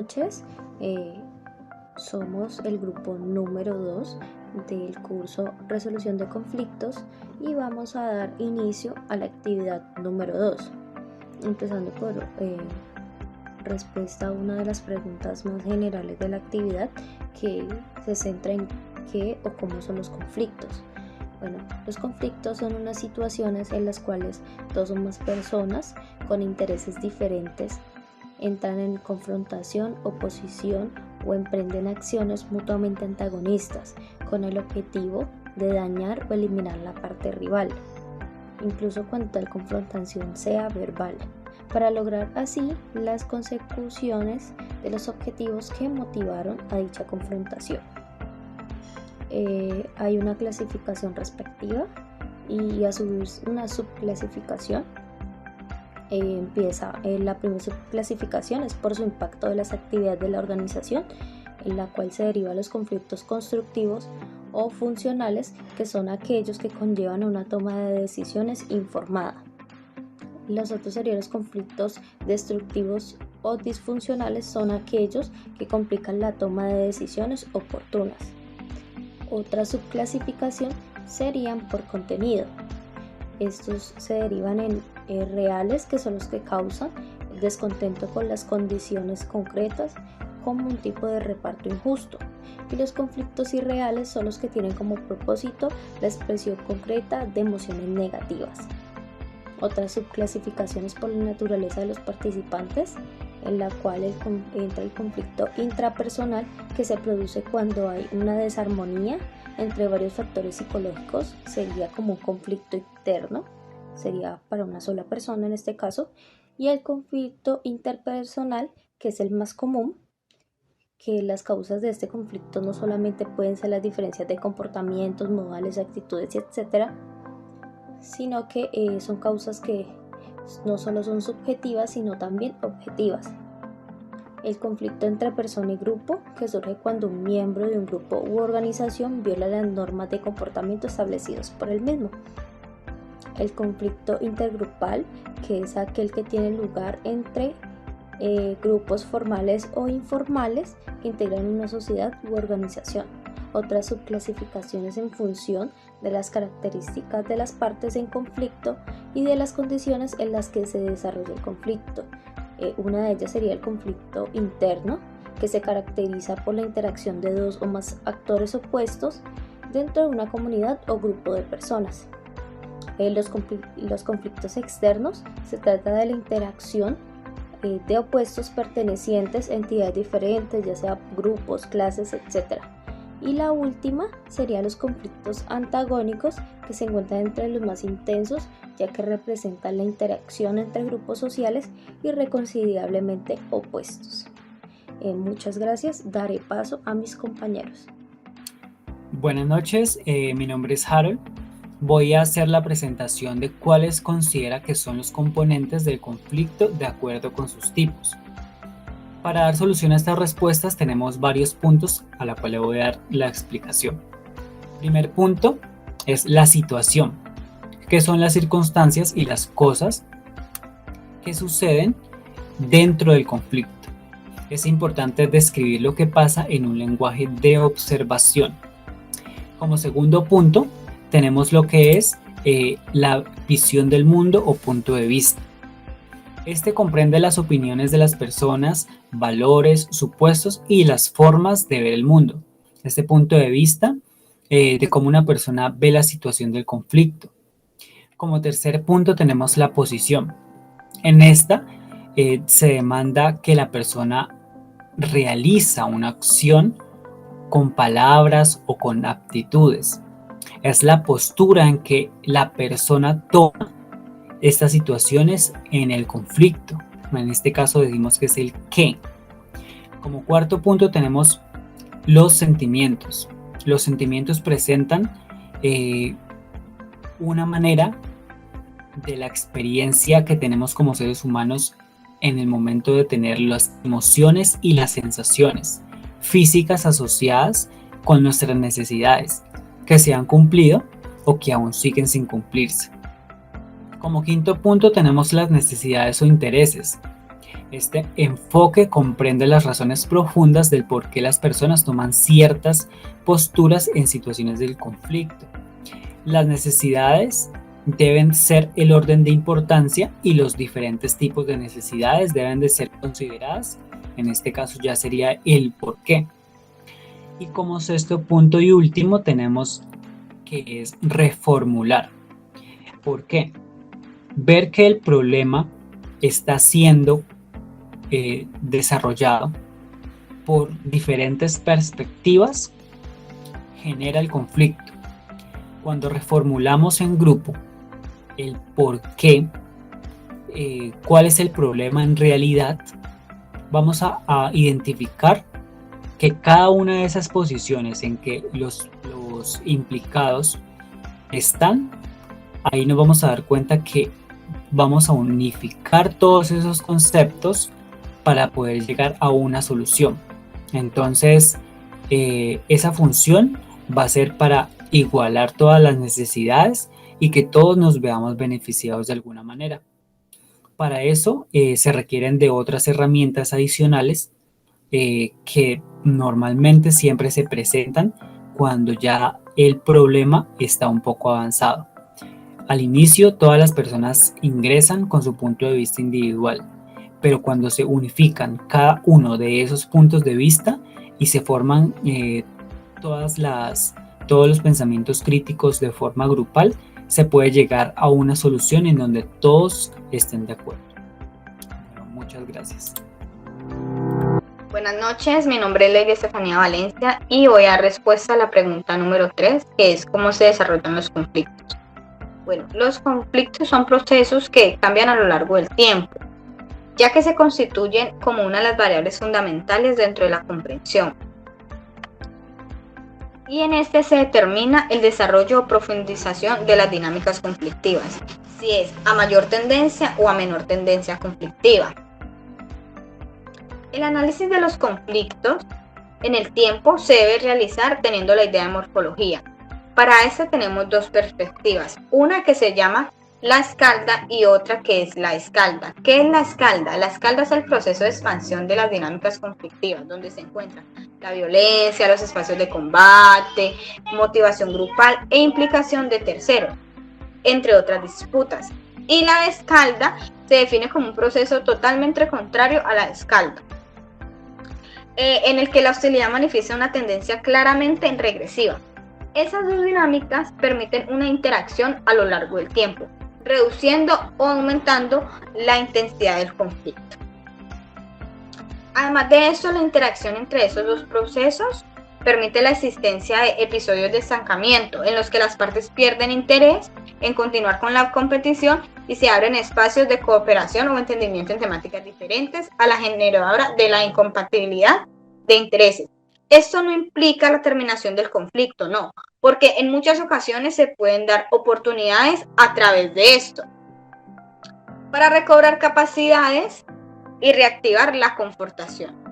noches. Somos el grupo número 2 del curso Resolución de Conflictos y vamos a dar inicio a la actividad número 2, empezando por respuesta a una de las preguntas más generales de la actividad, que se centra en qué o cómo son los conflictos. Bueno, los conflictos son unas situaciones en las cuales dos o más personas con intereses diferentes entran en confrontación, oposición o emprenden acciones mutuamente antagonistas con el objetivo de dañar o eliminar la parte rival, incluso cuando tal confrontación sea verbal, para lograr así las consecuciones de los objetivos que motivaron a dicha confrontación. Hay una clasificación respectiva y a su vez una subclasificación. La primera subclasificación es por su impacto de las actividades de la organización, en la cual se derivan los conflictos constructivos o funcionales, que son aquellos que conllevan a una toma de decisiones informada. Los otros serían los conflictos destructivos o disfuncionales, son aquellos que complican la toma de decisiones oportunas. Otra subclasificación serían por contenido. Estos se derivan en reales, que son los que causan el descontento con las condiciones concretas, como un tipo de reparto injusto, y los conflictos irreales son los que tienen como propósito la expresión concreta de emociones negativas. Otra subclasificación es por la naturaleza de los participantes, en la cual entra el conflicto intrapersonal, que se produce cuando hay una desarmonía entre varios factores psicológicos. Sería como un conflicto interno, sería para una sola persona en este caso. Y el conflicto interpersonal, que es el más común, que las causas de este conflicto no solamente pueden ser las diferencias de comportamientos, modales, actitudes, etc., sino que son causas que no solo son subjetivas, sino también objetivas. El conflicto entre persona y grupo, que surge cuando un miembro de un grupo u organización viola las normas de comportamiento establecidos por el mismo. El conflicto intergrupal, que es aquel que tiene lugar entre grupos formales o informales que integran una sociedad u organización. Otras subclasificaciones en función de las características de las partes en conflicto y de las condiciones en las que se desarrolla el conflicto. Una de ellas sería el conflicto interno, que se caracteriza por la interacción de dos o más actores opuestos dentro de una comunidad o grupo de personas. Los conflictos externos se trata de la interacción de opuestos pertenecientes a entidades diferentes, ya sea grupos, clases, etc. Y la última serían los conflictos antagónicos, que se encuentran entre los más intensos, ya que representan la interacción entre grupos sociales irreconciliablemente opuestos. Muchas gracias. Daré paso a mis compañeros. Buenas noches, mi nombre es Harold. Voy a hacer la presentación de cuáles considera que son los componentes del conflicto de acuerdo con sus tipos. Para dar solución a estas respuestas tenemos varios puntos a la cual le voy a dar la explicación. Primer punto es la situación, que son las circunstancias y las cosas que suceden dentro del conflicto. Es importante describir lo que pasa en un lenguaje de observación. Como segundo punto tenemos lo que es la visión del mundo o punto de vista. Este comprende las opiniones de las personas, valores, supuestos y las formas de ver el mundo. Este punto de vista de cómo una persona ve la situación del conflicto. Como tercer punto tenemos la posición. En esta se demanda que la persona realiza una acción con palabras o con aptitudes. Es la postura en que la persona toma estas situaciones en el conflicto. En este caso decimos que es el qué. Como cuarto punto tenemos los sentimientos. Los sentimientos presentan una manera de la experiencia que tenemos como seres humanos en el momento de tener las emociones y las sensaciones físicas asociadas con nuestras necesidades que se han cumplido o que aún siguen sin cumplirse. Como quinto punto tenemos las necesidades o intereses. Este enfoque comprende las razones profundas del por qué las personas toman ciertas posturas en situaciones del conflicto. Las necesidades deben ser el orden de importancia y los diferentes tipos de necesidades deben de ser consideradas. En este caso ya sería el por qué. Y como sexto punto y último tenemos que es reformular. ¿Por qué? Ver que el problema está siendo desarrollado por diferentes perspectivas genera el conflicto. Cuando reformulamos en grupo el por qué, cuál es el problema en realidad, vamos a identificar que cada una de esas posiciones en que los implicados están, ahí nos vamos a dar cuenta que vamos a unificar todos esos conceptos para poder llegar a una solución. Entonces, esa función va a ser para igualar todas las necesidades y que todos nos veamos beneficiados de alguna manera. Para eso se requieren de otras herramientas adicionales que normalmente siempre se presentan cuando ya el problema está un poco avanzado. Al inicio, todas las personas ingresan con su punto de vista individual, pero cuando se unifican cada uno de esos puntos de vista y se forman todos los pensamientos críticos de forma grupal, se puede llegar a una solución en donde todos estén de acuerdo. Bueno, muchas gracias. Buenas noches, mi nombre es Lady Estefanía Valencia y voy a dar respuesta a la pregunta número 3, que es ¿cómo se desarrollan los conflictos? Bueno, los conflictos son procesos que cambian a lo largo del tiempo, ya que se constituyen como una de las variables fundamentales dentro de la comprensión. Y en este se determina el desarrollo o profundización de las dinámicas conflictivas, si es a mayor tendencia o a menor tendencia conflictiva. El análisis de los conflictos en el tiempo se debe realizar teniendo la idea de morfología. Para esto tenemos dos perspectivas, una que se llama la escalda y otra que es la escalda. ¿Qué es la escalda? La escalda es el proceso de expansión de las dinámicas conflictivas, donde se encuentran la violencia, los espacios de combate, motivación grupal e implicación de terceros, entre otras disputas. Y la escalda se define como un proceso totalmente contrario a la escalda, en el que la hostilidad manifiesta una tendencia claramente regresiva. Esas dos dinámicas permiten una interacción a lo largo del tiempo, reduciendo o aumentando la intensidad del conflicto. Además de eso, la interacción entre esos dos procesos permite la existencia de episodios de estancamiento en los que las partes pierden interés en continuar con la competición y se abren espacios de cooperación o entendimiento en temáticas diferentes a la generadora de la incompatibilidad de intereses. Esto no implica la terminación del conflicto, no, porque en muchas ocasiones se pueden dar oportunidades a través de esto para recobrar capacidades y reactivar la confortación.